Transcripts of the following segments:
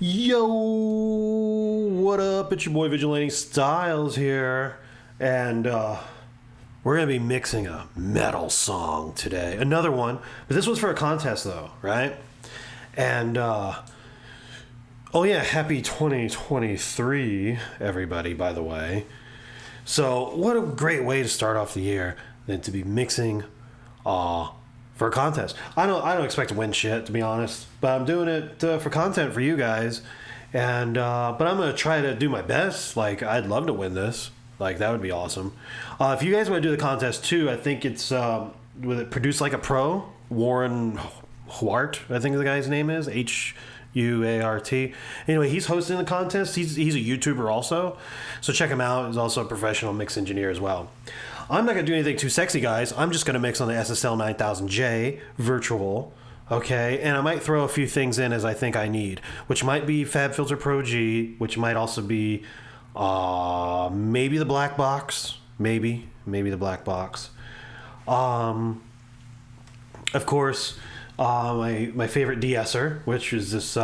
Yo, what up? It's your boy Vigilante Styles here, and we're gonna be mixing a metal song today. Another one, but this one's for a contest though, right? And oh yeah, happy 2023, everybody, by the way. So what a great way to start off the year than to be mixing for a contest. I don't expect to win shit, to be honest, but I'm doing it for content for you guys, and but I'm gonna try to do my best. Like, I'd love to win this. Like, that would be awesome. If you guys want to do the contest too, I think it's with it Produce Like a Pro, Warren Huart, I think the guy's name is Huart. Anyway, he's hosting the contest. He's a YouTuber also, so check him out. He's also a professional mix engineer as well. I'm not going to do anything too sexy, guys. I'm just going to mix on the SSL 9000J virtual, okay? And I might throw a few things in as I think I need, which might be FabFilter Pro G, which might also be maybe the black box, maybe the black box. Of course, my favorite de-esser, which is this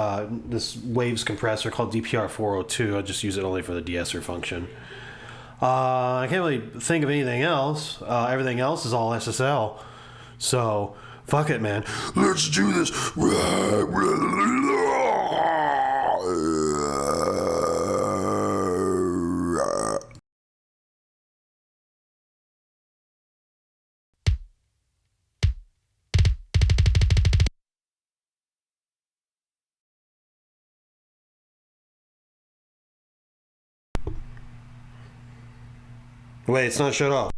Waves compressor called DPR 402. I just use it only for the de-esser function. I can't really think of anything else. Everything else is all SSL. So, fuck it, man. Let's do this. Wait, it's not shut off.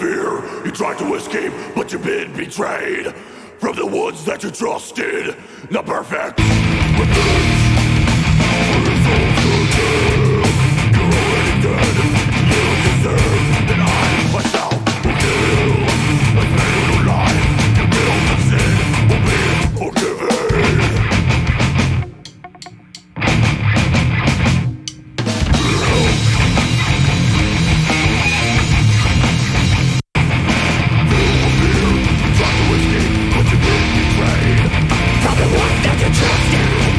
fear. You tried to escape, but you've been betrayed. From the ones that you trusted, not perfect. Revenge for your soul to kill. You're already dead. You deserve that I myself will kill. Like many who lie, your guilt of sin will be forgiven. From the ones that you trusted,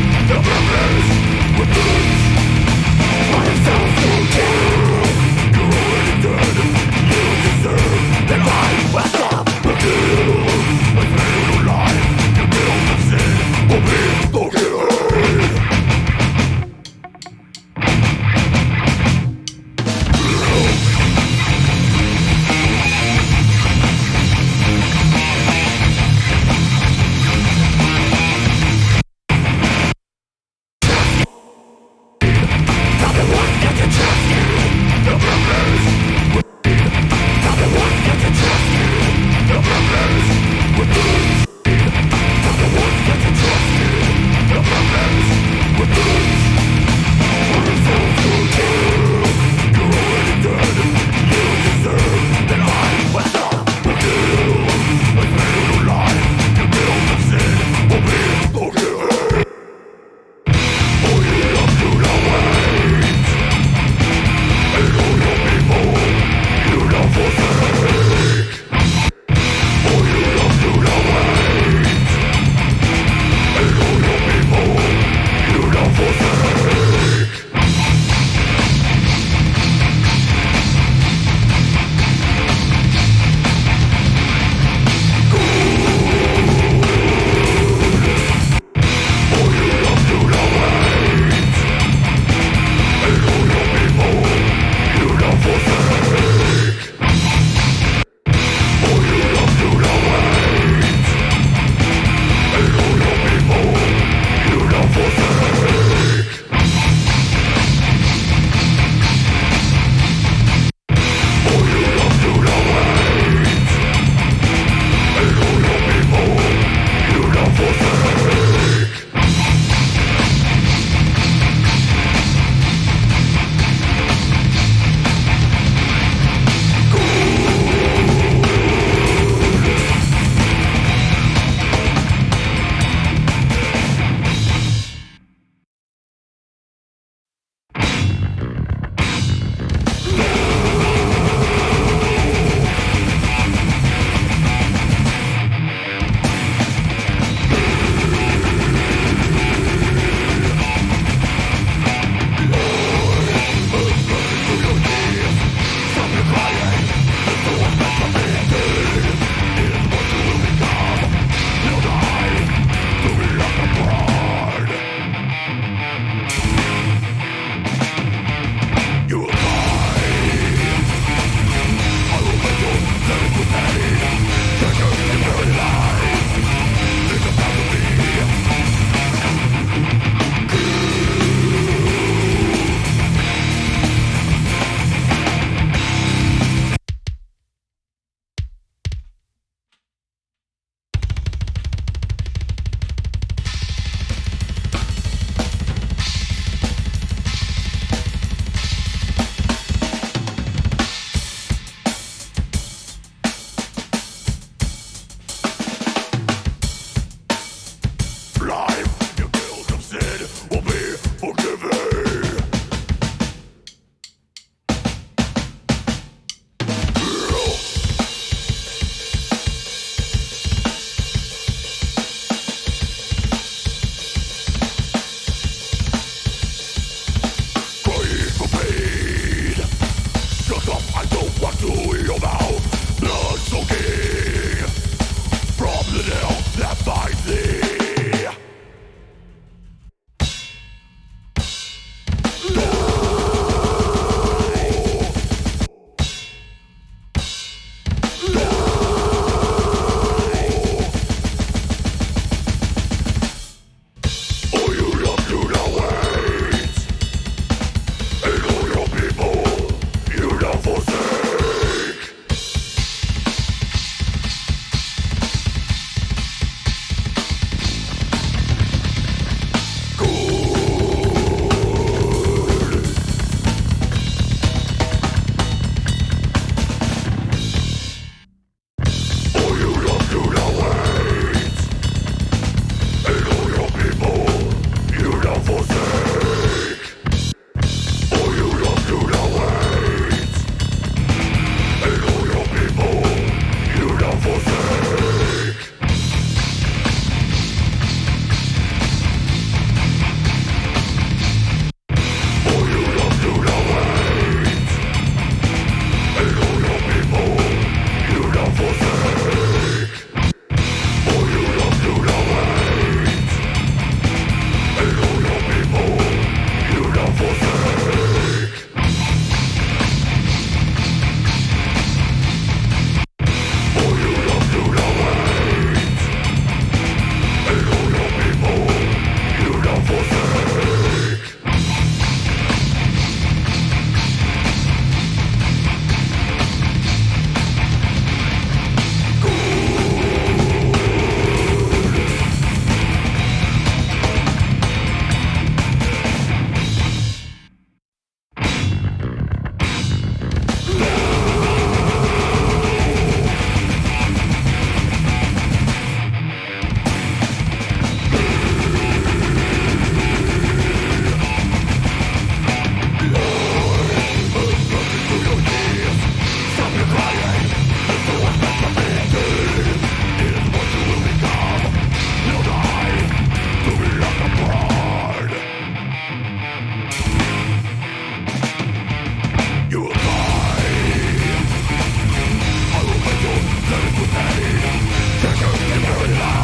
That I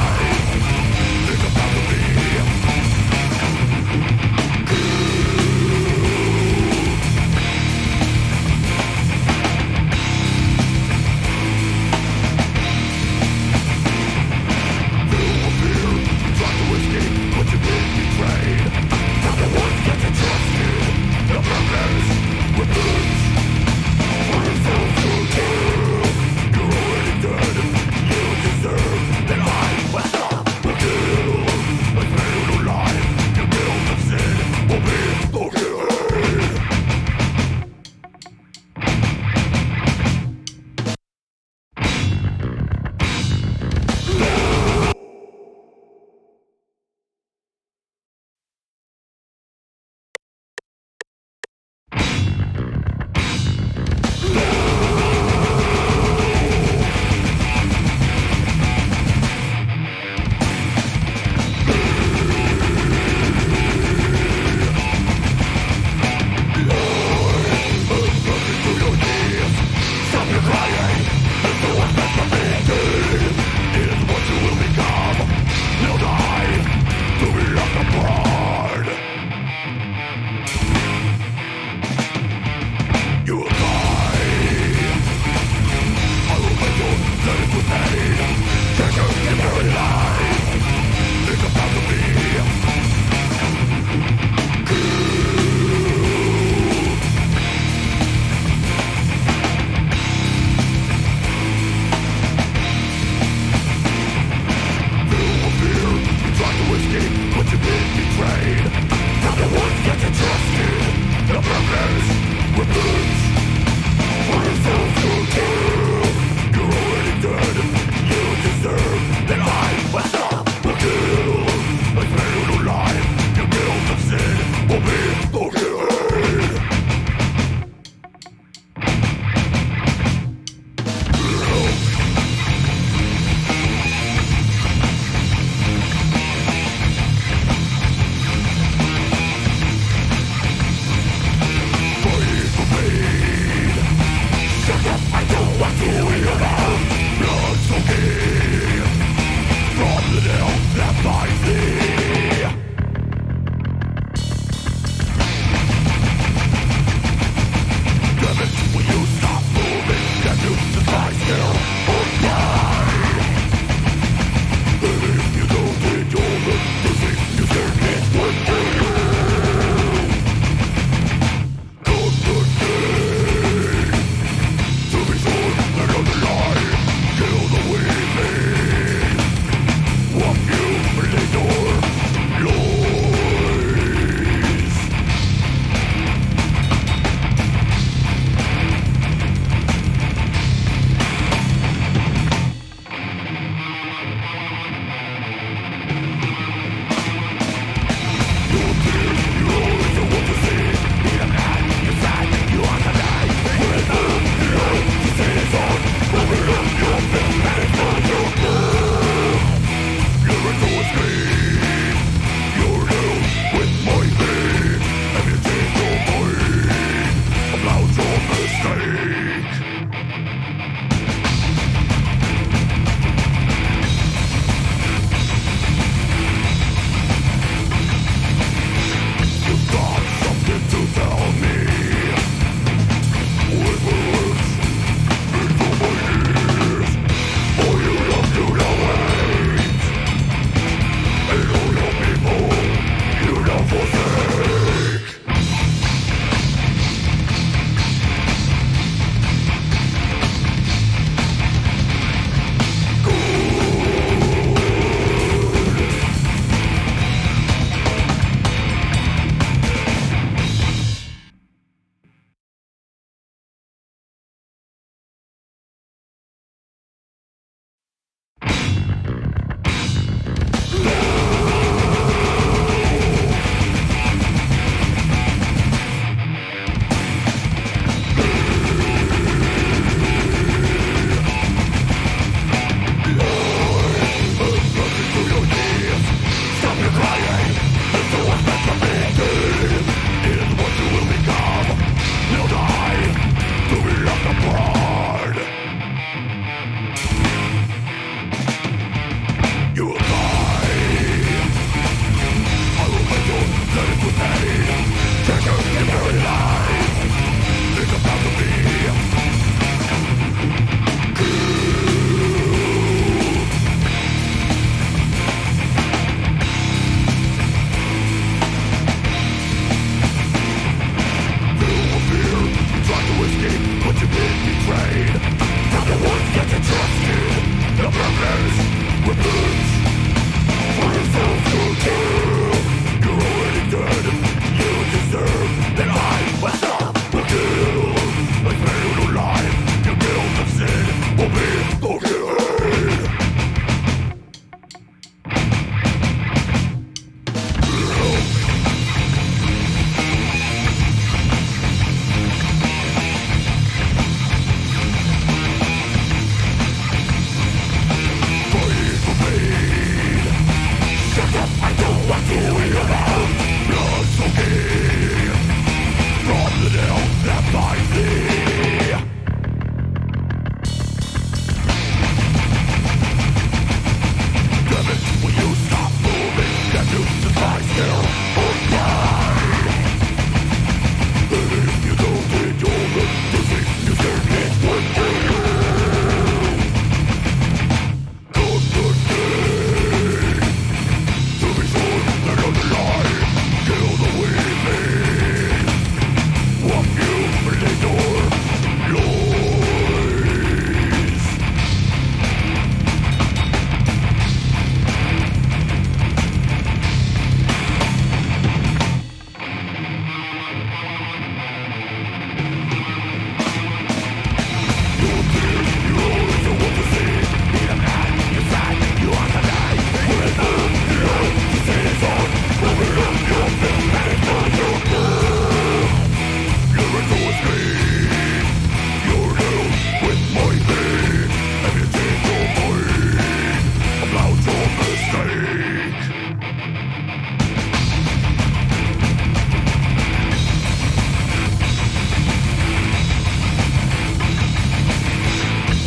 sake.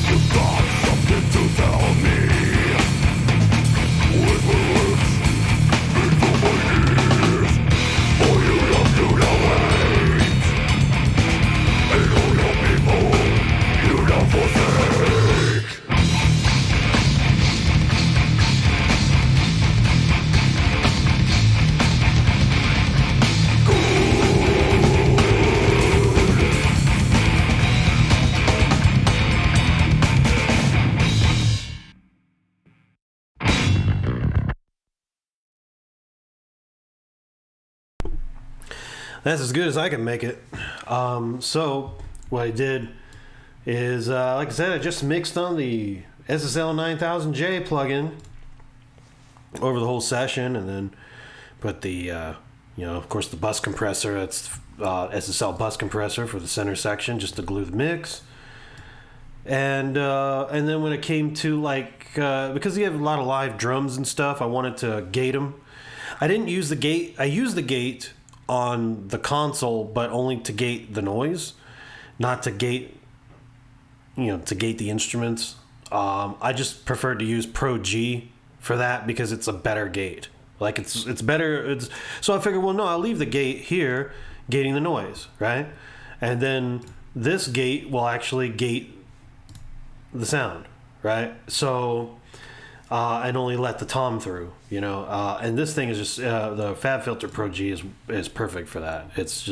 You've got something to tell me. With words into my ears. For you love to wait. And all your people you don't forsake. That's as good as I can make it. So what I did is, like I said, I just mixed on the SSL 9000J plugin over the whole session, and then put the, of course, the bus compressor. That's SSL bus compressor for the center section, just to glue the mix. And then when it came to because you have a lot of live drums and stuff, I wanted to gate them. I didn't use the gate. I used the gate on the console, but only to gate the noise, not to gate, to gate the instruments. I just preferred to use Pro G for that because it's a better gate. Like it's better. So I figured, well, no, I'll leave the gate here, gating the noise, right? And then this gate will actually gate the sound, right? So and only let the tom through, and this thing is just the Fab Filter Pro G is perfect for that. It's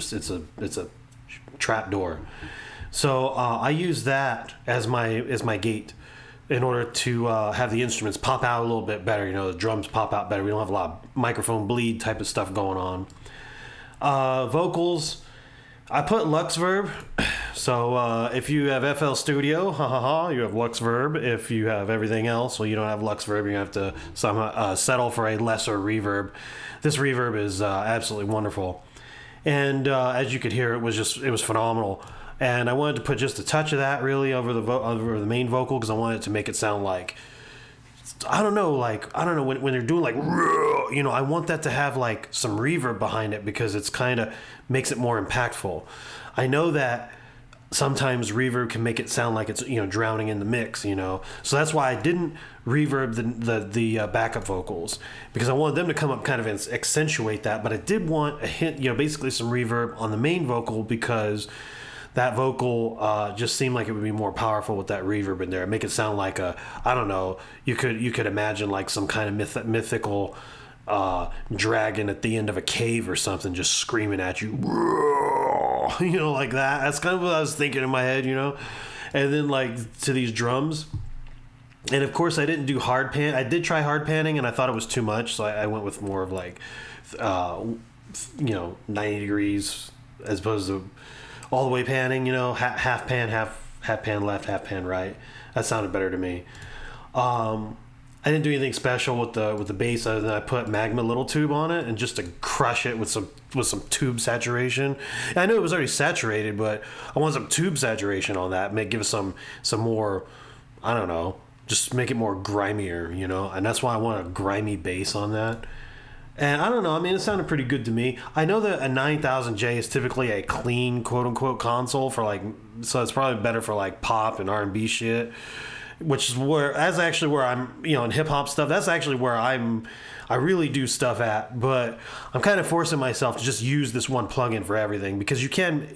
a trap door. So I use that as my gate in order to have the instruments pop out a little bit better. The drums pop out better. We don't have a lot of microphone bleed type of stuff going on. Vocals, I put Luxverb. So if you have FL Studio, you have Luxverb. If you have everything else, well, you don't have Luxverb. You have to somehow settle for a lesser reverb. This reverb is absolutely wonderful, and as you could hear, it was phenomenal. And I wanted to put just a touch of that really over the main vocal because I wanted to make it sound like, I don't know when they're doing I want that to have like some reverb behind it because it's kind of makes it more impactful. I know that sometimes reverb can make it sound like it's drowning in the mix, so that's why I didn't reverb the backup vocals, because I wanted them to come up kind of and accentuate that, but I did want a hint, basically some reverb on the main vocal, because that vocal just seemed like it would be more powerful with that reverb in there. Make it sound like you could imagine like some kind of mythical dragon at the end of a cave or something just screaming at you, like that. That's kind of what I was thinking in my head, and then like to these drums. And of course I didn't do hard pan. I did try hard panning and I thought it was too much, so I went with more of like 90 degrees as opposed to all the way panning, half pan, half pan left, half pan right. That sounded better to me. I didn't do anything special with the bass other than I put Magma Little Tube on it, and just to crush it with some tube saturation. And I knew it was already saturated, but I want some tube saturation on that. Give it some more, I don't know, just make it more grimier, And that's why I want a grimy bass on that. And I don't know, it sounded pretty good to me. I know that a 9000J is typically a clean, quote-unquote, console for so it's probably better for pop and R&B shit, which is where I'm, in hip-hop stuff, that's actually where I really do stuff at. But I'm kind of forcing myself to just use this one plugin for everything, because you can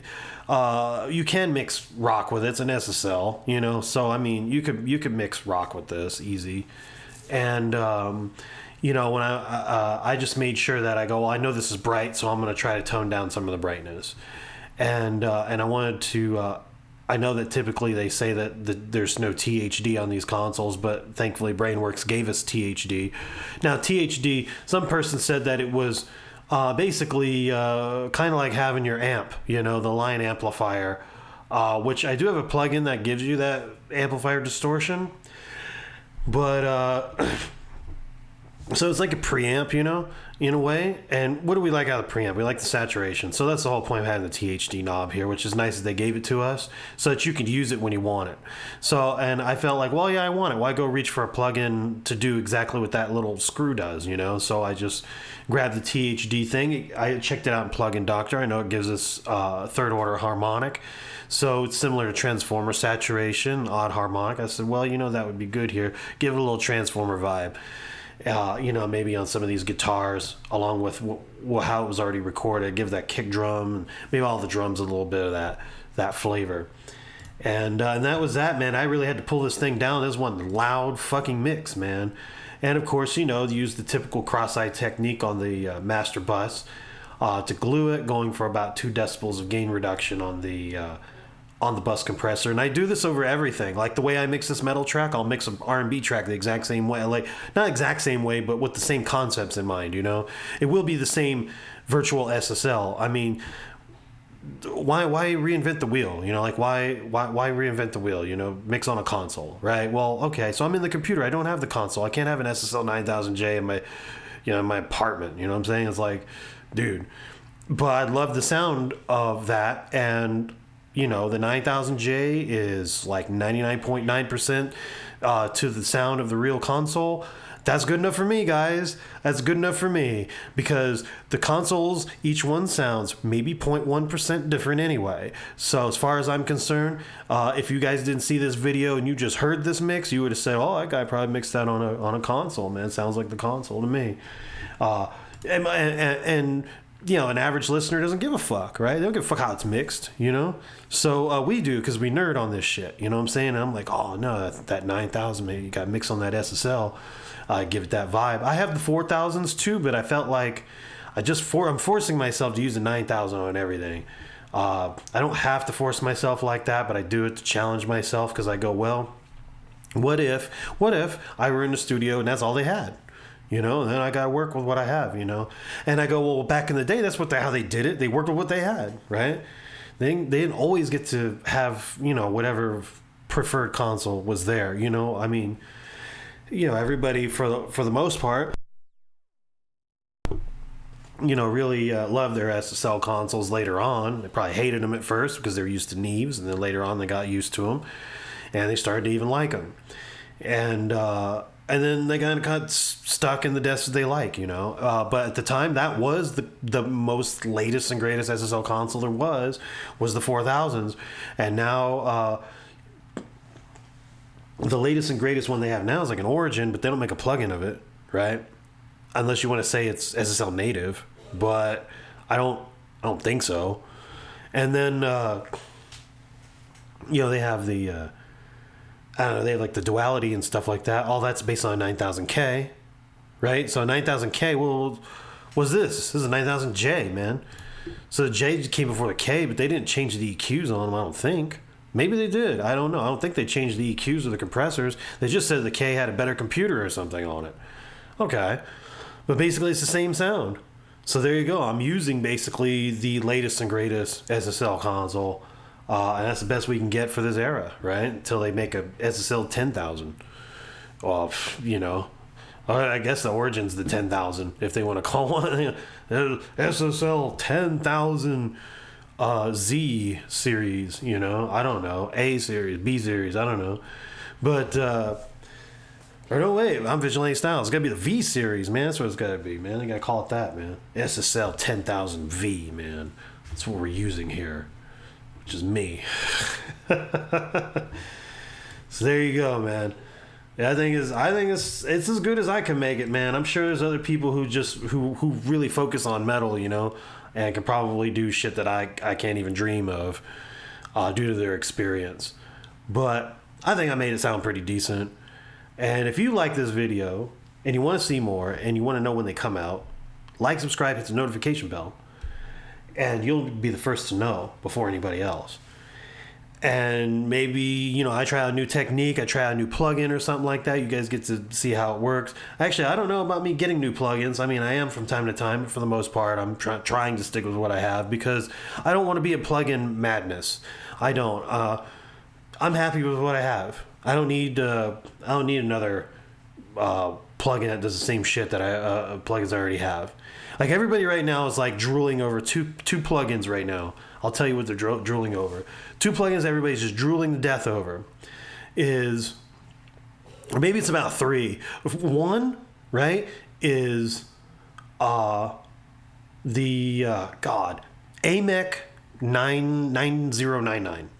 mix rock with it. It's an SSL, so you could mix rock with this easy. And when I just made sure that I go, well, I know this is bright, so I'm going to try to tone down some of the brightness. And I wanted to, I know that typically they say that there's no THD on these consoles, but thankfully Brainworks gave us THD. Now THD, some person said that it was basically kind of like having your amp, the line amplifier, which I do have a plugin that gives you that amplifier distortion. But So it's like a preamp, you know, in a way. And what do we like out of the preamp? We like the saturation. So that's the whole point of having the THD knob here, which is nice that they gave it to us so that you could use it when you want it. So, and I felt like, well, yeah, I want it. Why go reach for a plug-in to do exactly what that little screw does, you know? So I just grabbed the THD thing. I checked it out in Plug-in Doctor. I know it gives us third order harmonic. So it's similar to transformer saturation, odd harmonic. I said, well, you know, that would be good here. Give it a little transformer vibe. You know, maybe on some of these guitars, along with how it was already recorded, give that kick drum, maybe all the drums a little bit of that flavor. And that was that, man. I really had to pull this thing down. This one loud fucking mix, man. And of course, you know, use the typical cross-eye technique on the master bus to glue it, going for about 2 decibels of gain reduction on the bus compressor. And I do this over everything. Like the way I mix this metal track, I'll mix an R&B track the exact same way. Like, not exact same way, but with the same concepts in mind, you know? It will be the same virtual SSL. I mean, why reinvent the wheel? You know, like why reinvent the wheel? You know, mix on a console, right? Well, okay, so I'm in the computer. I don't have the console. I can't have an SSL 9000J in my, you know, in my apartment. You know what I'm saying? It's like, dude. But I love the sound of that, and you know, the 9000J is like 99.9% to the sound of the real console. That's good enough for me, guys. That's good enough for me, because the consoles, each one sounds maybe 0.1% different anyway. So as far as I'm concerned, if you guys didn't see this video and you just heard this mix, you would have said, oh, that guy probably mixed that on a console, man. Sounds like the console to me. And you know, an average listener doesn't give a fuck, right? They don't give a fuck how it's mixed, you know? So we do, because we nerd on this shit, you know what I'm saying? And I'm like, oh, no, that 9000, man, you got mixed on that SSL. Give it that vibe. I have the 4000s too, but I felt like I'm forcing myself to use the 9000 on everything. I don't have to force myself like that, but I do it to challenge myself, because I go, well, what if I were in the studio and that's all they had? You know, and then I got to work with what I have, you know. And I go, well, back in the day, that's how they did it. They worked with what they had, right? They didn't always get to have, you know, whatever preferred console was there, you know. I mean, you know, everybody for the most part, you know, really loved their SSL consoles later on. They probably hated them at first because they're used to Neves, and then later on they got used to them, and they started to even like them. And then they kind of got stuck in the desks they like, you know. But at the time, that was the most latest and greatest SSL console there was the 4000s. And now the latest and greatest one they have now is like an Origin, but they don't make a plugin of it, right? Unless you want to say it's SSL native, but I don't think so. And then you know, they have the I don't know, they have like the duality and stuff like that. All that's based on a 9000K, right? So a 9000K, well, what's this? This is a 9000J, man. So the J came before the K, but they didn't change the EQs on them, I don't think. Maybe they did. I don't know. I don't think they changed the EQs or the compressors. They just said the K had a better computer or something on it. Okay. But basically it's the same sound. So there you go. I'm using basically the latest and greatest SSL console. And that's the best we can get for this era, right? Until they make a SSL 10,000. Well, you know, I guess the Origin's the 10,000, if they want to call one. SSL 10,000 Z series, you know. I don't know. A series, B series, I don't know. But, or no, wait, I'm Vigilante Styles. It's got to be the V series, man. That's what it's got to be, man. They got to call it that, man. SSL 10,000 V, man. That's what we're using here. Which is me. So there you go, man. Yeah, I think it's as good as I can make it, man. I'm sure there's other people who really focus on metal, you know, and can probably do shit that I can't even dream of due to their experience. But I think I made it sound pretty decent. And if you like this video and you want to see more and you want to know when they come out, like, subscribe, hit the notification bell. And you'll be the first to know before anybody else. And maybe, you know, I try out a new technique, I try out a new plugin or something like that. You guys get to see how it works. Actually, I don't know about me getting new plugins. I mean, I am from time to time, but for the most part, I'm trying to stick with what I have, because I don't want to be a plugin madness. I don't. I'm happy with what I have. I don't need another plugin plugin that does the same shit that plugins I already have. Like everybody right now is like drooling over two plugins right now. I'll tell you what they're drooling over. Two plugins everybody's just drooling to death over is, or maybe it's about three. One, right, is the AMEK 9099.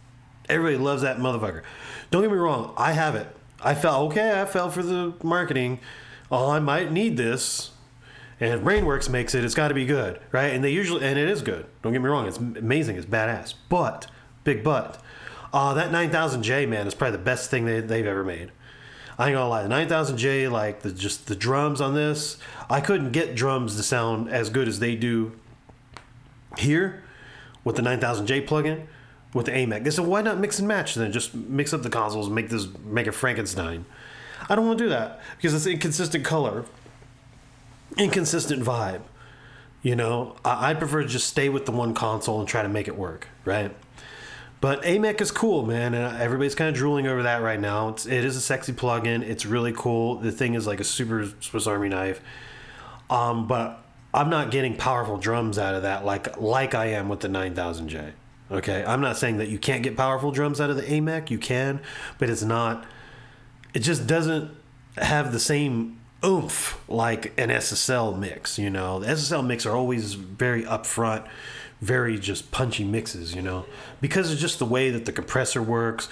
Everybody loves that motherfucker. Don't get me wrong, I have it. I fell for the marketing. Oh, I might need this. And if Brainworks makes it, it's got to be good, right? And it is good. Don't get me wrong, it's amazing, it's badass. But, big but, that 9000J, man, is probably the best thing they've ever made. I ain't gonna lie, the 9000J, like the drums on this, I couldn't get drums to sound as good as they do here with the 9000J plugin with the AMEK. They said, why not mix and match then? Just mix up the consoles and make a Frankenstein. I don't want to do that because it's inconsistent color, inconsistent vibe. You know, I prefer to just stay with the one console and try to make it work, right? But AMEK is cool, man, and everybody's kind of drooling over that right now. It is a sexy plugin. It's really cool. The thing is like a super Swiss Army knife. But I'm not getting powerful drums out of that like I am with the 9000J. Okay, I'm not saying that you can't get powerful drums out of the AMEK. You can, but it's not. It just doesn't have the same oomph like an SSL mix. You know, the SSL mix are always very upfront, very just punchy mixes. You know, because it's just the way that the compressor works,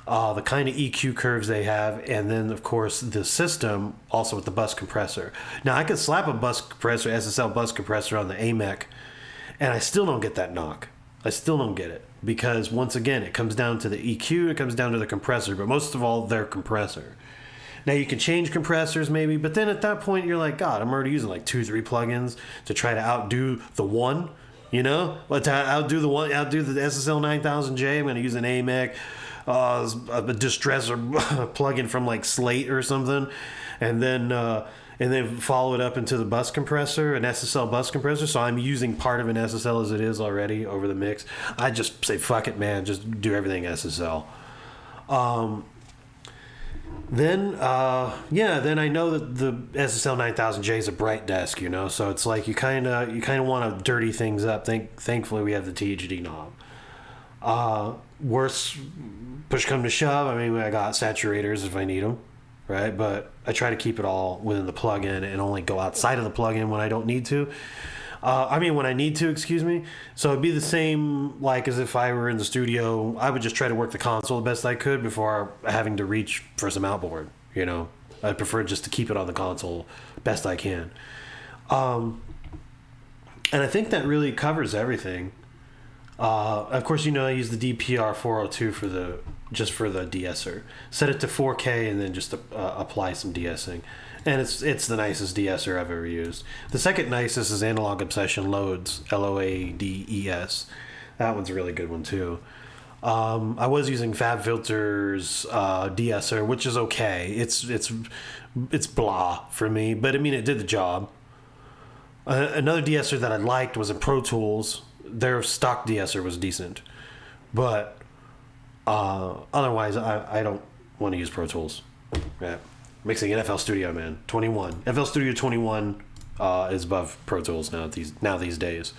the kind of EQ curves they have, and then of course the system also with the bus compressor. Now I could slap a bus compressor, SSL bus compressor on the AMEK, and I still don't get that knock. I still don't get it because once again it comes down to the EQ, it comes down to the compressor, but most of all their compressor. Now you can change compressors maybe, but then at that point you're like, God, I'm already using like 2-3 plugins to try to outdo the one, you know? But to outdo the SSL 9000J, I'm going to use an AMEK, a distressor plugin from like Slate or something, and then follow it up into the bus compressor, an SSL bus compressor. So I'm using part of an SSL as it is already over the mix. I just say, fuck it, man. Just do everything SSL. Then I know that the SSL 9000J is a bright desk, you know. So it's like you kind of want to dirty things up. Thankfully, we have the THD knob. Worse, push come to shove. I mean, I got saturators if I need them. Right, but I try to keep it all within the plugin and only go outside of the plugin when I don't need to. When I need to, excuse me. So it'd be the same like as if I were in the studio. I would just try to work the console the best I could before having to reach for some outboard. You know, I prefer just to keep it on the console best I can. And I think that really covers everything. Of course, you know I use the DPR 402 for the de-esser. Set it to 4K and then just apply some de-essing. And it's the nicest de-esser I've ever used. The second nicest is Analog Obsession Loads, LOADES. That one's a really good one too. I was using FabFilter's de-esser, which is okay. It's blah for me, but I mean it did the job. Another de-esser that I liked was in Pro Tools. Their stock de-esser was decent, but otherwise I don't want to use Pro Tools. Yeah. Mixing in FL Studio, man. 21. FL Studio 21 is above Pro Tools now these days.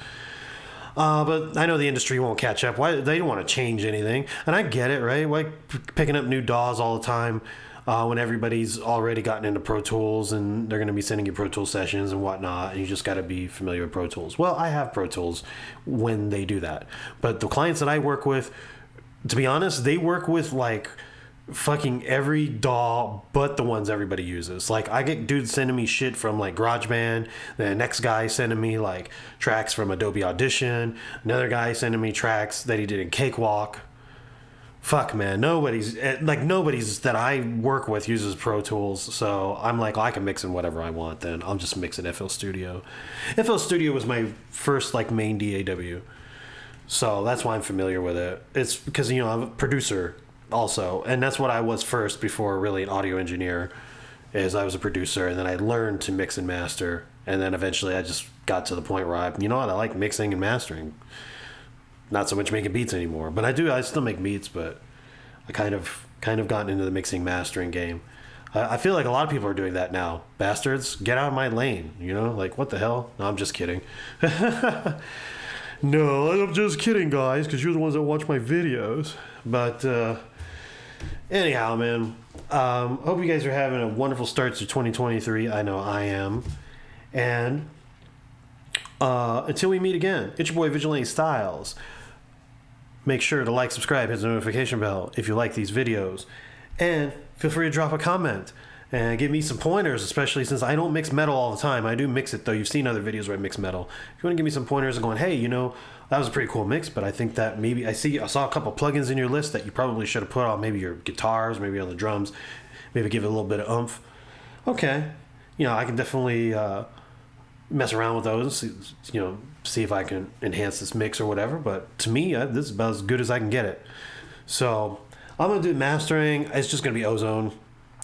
But I know the industry won't catch up. Why they don't want to change anything, and I get it, right? Why picking up new DAWs all the time when everybody's already gotten into Pro Tools and they're going to be sending you Pro Tools sessions and whatnot, and you just got to be familiar with Pro Tools. Well, I have Pro Tools when they do that, but the clients that I work with, to be honest, they work with like fucking every DAW but the ones everybody uses. Like I get dudes sending me shit from like GarageBand, the next guy sending me like tracks from Adobe Audition, another guy sending me tracks that he did in Cakewalk. Fuck, man, nobody's that I work with uses Pro Tools, so I'm like, I can mix in whatever I want. Then I'll just mix in FL Studio. FL Studio was my first like main DAW, so that's why I'm familiar with it. It's because I'm a producer also, and that's what I was first before really an audio engineer. Is I was a producer, and then I learned to mix and master, and then eventually I just got to the point where I like mixing and mastering. Not so much making beats anymore, but I still make beats, but I kind of gotten into the mixing mastering game. I feel like a lot of people are doing that now. Bastards, get out of my lane. You know, like, what the hell? No, I'm just kidding. No, I'm just kidding, guys, because you're the ones that watch my videos. But anyhow, man, hope you guys are having a wonderful start to 2023. I know I am. And until we meet again, it's your boy Vigilante Styles. Make sure to like, subscribe, hit the notification bell if you like these videos. And feel free to drop a comment and give me some pointers, especially since I don't mix metal all the time. I do mix it, though. You've seen other videos where I mix metal. If you want to give me some pointers and going, hey, you know, that was a pretty cool mix, but I think that maybe I saw a couple plugins in your list that you probably should have put on maybe your guitars, maybe on the drums, maybe give it a little bit of oomph. Okay. You know, I can definitely mess around with those, you know, see if I can enhance this mix or whatever. But to me, this is about as good as I can get it. So I'm going to do mastering. It's just going to be ozone,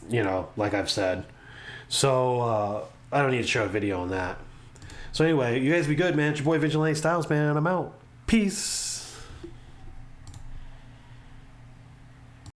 you know, like I've said. So I don't need to show a video on that. So anyway, you guys be good, man. It's your boy Vigilante Styles, man. I'm out. Peace.